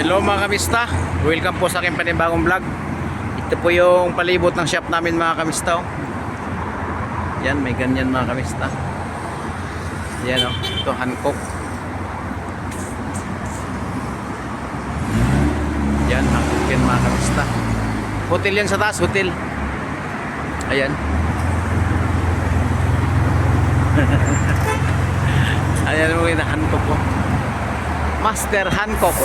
Hello mga kamista, welcome po sa aking panibagong vlog. Ito po yung palibot ng shop namin mga kamista. Yan, may ganyan mga kamista. Yan o, ito Hancock. Yan, Hancock yan mga kamista. Hotel yan sa taas, hotel. Ayan. Ayan mo yung Hancock po. Master Hancock.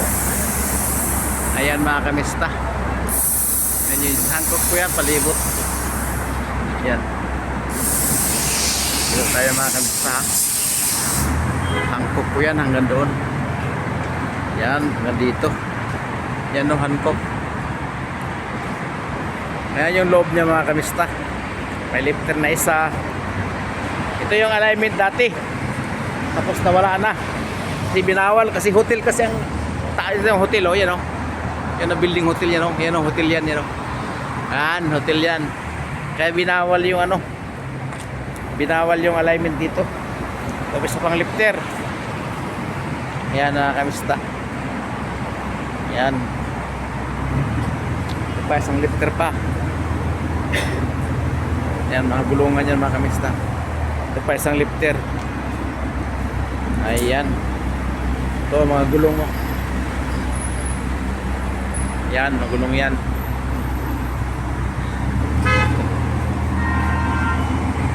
Ayan mga kamista. Ayan yung Hancock po yan, palibot. Yan. Dito tayo mga kamista. Hancock po yan hanggang doon. Yan, hanggang dito. Yan yung Hancock. Ayan yung loob niya mga kamista. May lifter na isa. Ito yung alignment dati. Tapos nawala na. Kasi binawal kasi hotel kasi ang taas ng hotel oh, yan oh. Yan ang building hotel yan oh. Yan oh, hotel yan yan oh. Yan, hotel yan. Kaya binawal yung ano. Binawal yung alignment dito. Tapos sa pang lifter. Yan na kamista. Yan. Ito pa isang lifter pa. Yan mga gulungan yan mga kamista. Ito pa isang lifter. Ayan. Ito mga gulong mo. Yan, mga gulong yan.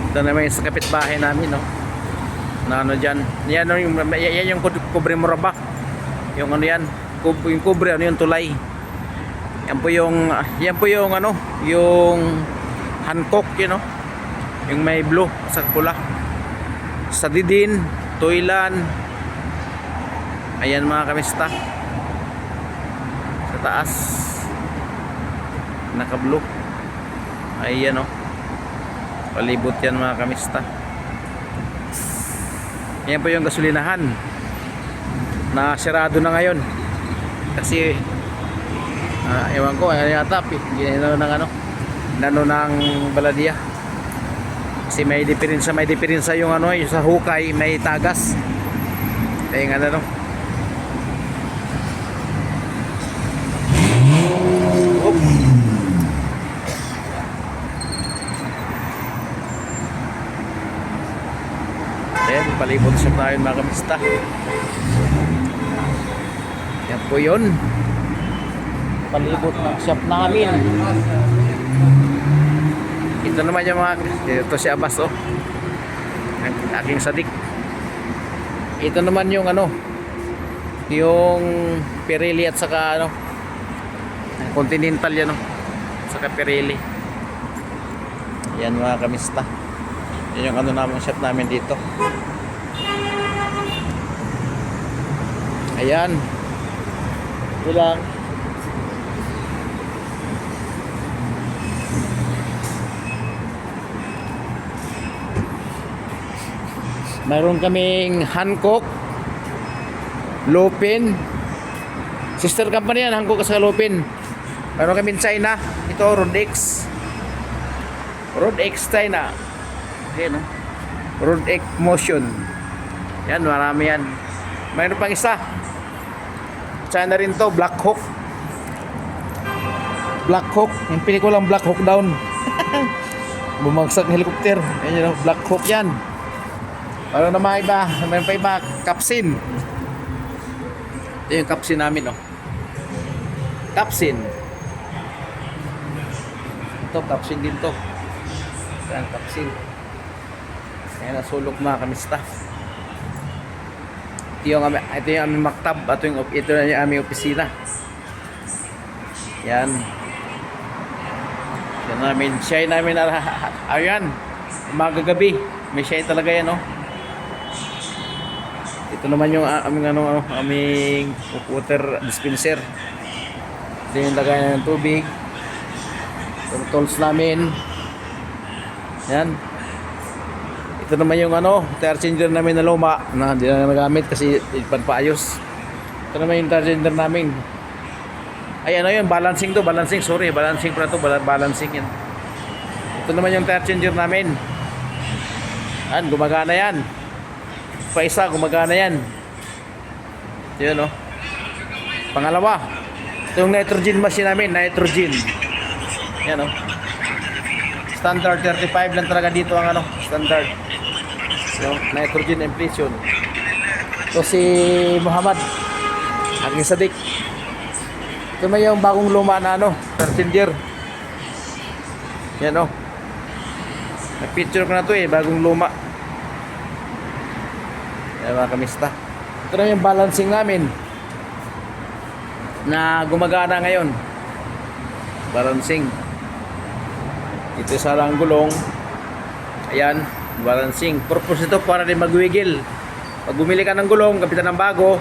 Ito naman yung sa kapitbahay namin, no? Na ano dyan. Yan yung kubre muraba. Yung ano yan. Yung kubre, ano yung tulay. Yan po yung ano, yung Hancock, yun, no? Yung may blue sa pula. Sa didin, tuilan. Ayan mga kamista. Sa taas naka blue. Ayan oh. Palibot yan mga kamista. Ayan po yung gasolinahan na sirado na ngayon. Kasi ewan ko ano yata ginano ng ano nano ng baladiya. Kasi may diferensya yung ano yung sa hukay may tagas. Kaya nga ano. Ayan, palibot siya tayo mga kamista. Yan po yun. Palibot ng shop namin. Ito naman yung mga ito si Abbas oh. Aking sadik. Ito naman yung ano yung Pirelli at saka ano Continental yan oh. Saka Pirelli. Yan mga kamista. Yan yung ano naman shop namin dito. Ayan. Ito lang. Mayroon kaming Hancock, Lupin. Sister company yan, Hancock at Lupin. Mayroon kaming China. Ito, Rodex. Rodex China. Ayan, no? Rodex Motion. Yan, marami yan. Mayroon pang isa. China rin to, Black Hawk. Black Hawk. Yung pelikulang Black Hawk Down. Bumagsak ng helicopter. Ayan, no? Black Hawk yan. Ano naman iba? Mayroon pa iba, Capsin. Ito yung Capsin namin, no? Capsin. Ito, Capsin din to. Ayan, Capsin. Ayan, nasulok mga kamista. Ito yung aming maktab. Ito na yung aming opisina. Yan. Yan namin. Siya namin. Ayan. Magagabi. May siya talaga yan, no? Ito naman yung aming water dispenser. Ito yung lagayan ng tubig. Ito tools namin. Yan. Ito naman yung tire changer namin na luma na hindi na nagamit kasi panpaayos. Ito naman yung tire changer namin. Ay ano yun, balancing to, balancing, sorry, balancing pala to, balancing yan. Ito naman yung tire changer namin. Yan, gumagana yan. Pa isa, gumagana yan. Yun, oh. Pangalawa, ito yung nitrogen machine namin, nitrogen. Yan oh. Standard 35 lang talaga dito ang ano, standard. So, nitrogen inflation. Ito si Muhammad, aking sadik. Ito may yung bagong luma na ano, 13 year. Yan oh. Nag-picture ko na to eh, bagong luma. Yan mga kamista. Ito na yung balancing namin na gumagana ngayon. Balancing. Ito sa lang gulong. Ayan, balancing. Purpose ito para din magwigil. Pag bumili ka ng gulong, kapitan ng bago,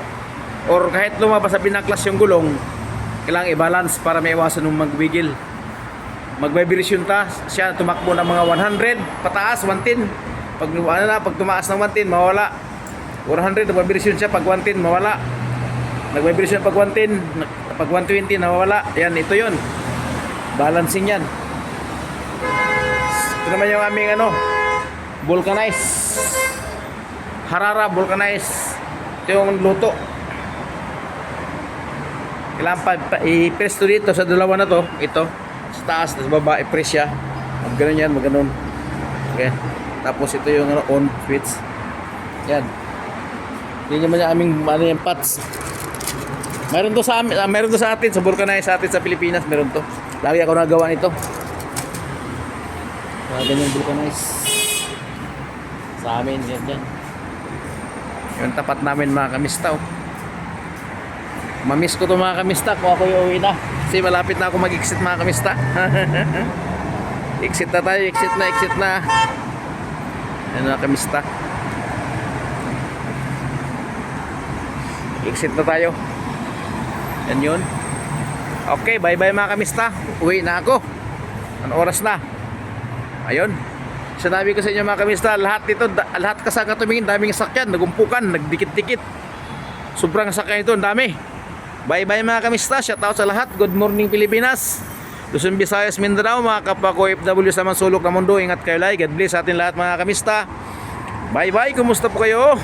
or kahit lumabas sa binaklas yung gulong, kailangan i-balance para may iwasan ng magwigil. Mag-vibration ta, siya tumakbo ng mga 100, pataas, 110. Pag, pag tumaas ng 110, mawala. 100, nag-vibration siya, pag 110, mawala. Nag-vibration pag 110, pag 120, nawawala. Yan, ito yun. Balancing yan. Ito naman yung aming ano, vulcanize. Harara vulcanize. Ito yung luto. Kailangan i-press to dito sa dalawa na to. Ito, sa taas, sa baba, i-press siya. Mag-ganon yan, mag-ganon. Okay. Tapos ito yung ano, on switch. Yan. Yan naman yung aming ano yung pots. Meron to sa amin, meron to sa atin, sa vulcanize sa atin sa Pilipinas, meron to. Lagi ako nagawa nito. Ganyan vulcanize. Sa amin, yan. Yung tapat namin mga kamista oh. Mamiss ko to mga kamista kung ako yung uwi na. Kasi malapit na ako mag-exit mga kamista. Exit na tayo, exit na. Yan mga kamista. Exit na tayo. Yan yun. Okay, bye-bye mga kamista. Uwi na ako. Anong oras na? Ayun. Sinabi ko sa inyo mga kamista, lahat dito, lahat kasama tumingin, daming sakyan, nagumpukan, nagdikit-dikit. Sobrang sakyan ito, ang dami. Bye-bye mga kamista. Shout out sa lahat. Good morning Pilipinas. Luzon, Visayas, Mindanao, mga kapwa ko OFW sa mga sulok ng mundo. Ingat kayo lagi. God bless sa atin lahat mga kamista. Bye-bye. Kumusta po kayo?